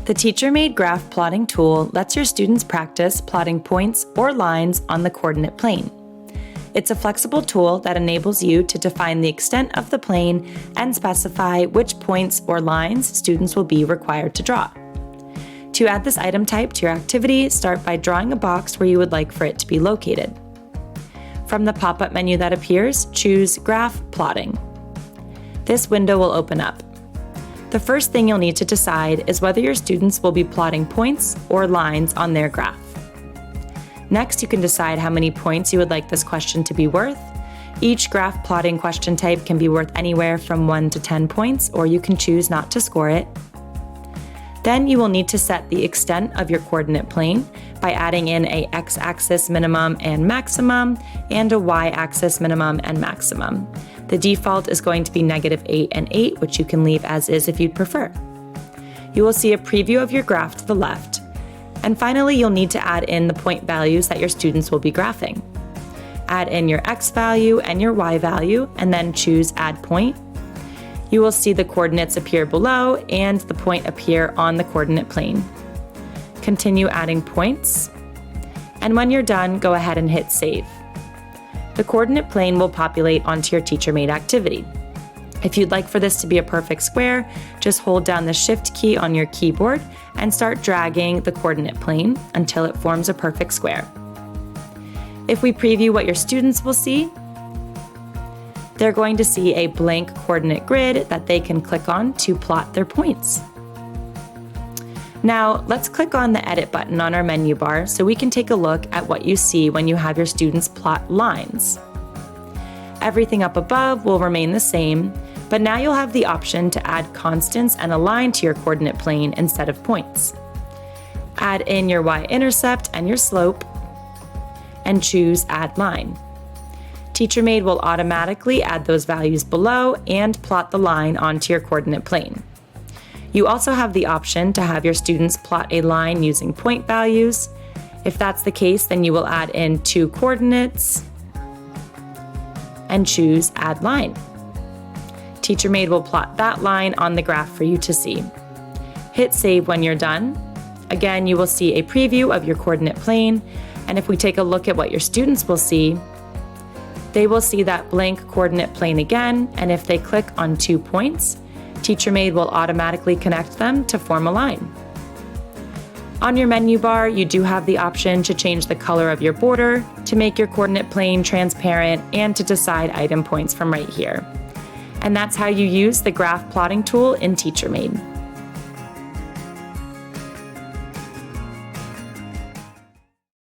The TeacherMade Graph Plotting Tool lets your students practice plotting points or lines on the coordinate plane. It's a flexible tool that enables you to define the extent of the plane and specify which points or lines students will be required to draw. To add this item type to your activity, start by drawing a box where you would like for it to be located. From the pop-up menu that appears, choose Graph Plotting. This window will open up. The first thing you'll need to decide is whether your students will be plotting points or lines on their graph. Next, you can decide how many points you would like this question to be worth. Each graph plotting question type can be worth anywhere from 1 to 10 points, or you can choose not to score it. Then you will need to set the extent of your coordinate plane by adding in a x-axis minimum and maximum and a y-axis minimum and maximum. The default is going to be -8 and 8, which you can leave as is if you'd prefer. You will see a preview of your graph to the left. And finally, you'll need to add in the point values that your students will be graphing. Add in your x value and your y value, and then choose Add Point. You will see the coordinates appear below and the point appear on the coordinate plane. Continue adding points. And when you're done, go ahead and hit Save. The coordinate plane will populate onto your TeacherMade activity. If you'd like for this to be a perfect square, just hold down the Shift key on your keyboard and start dragging the coordinate plane until it forms a perfect square. If we preview what your students will see, they're going to see a blank coordinate grid that they can click on to plot their points. Now, let's click on the Edit button on our menu bar so we can take a look at what you see when you have your students plot lines. Everything up above will remain the same, but now you'll have the option to add constants and a line to your coordinate plane instead of points. Add in your y-intercept and your slope, and choose Add Line. TeacherMade will automatically add those values below and plot the line onto your coordinate plane. You also have the option to have your students plot a line using point values. If that's the case, then you will add in 2 coordinates and choose Add Line. TeacherMade will plot that line on the graph for you to see. Hit Save when you're done. Again, you will see a preview of your coordinate plane, and if we take a look at what your students will see, they will see that blank coordinate plane again, and if they click on 2 points, TeacherMade will automatically connect them to form a line. On your menu bar, you do have the option to change the color of your border, to make your coordinate plane transparent, and to decide item points from right here. And that's how you use the graph plotting tool in TeacherMade.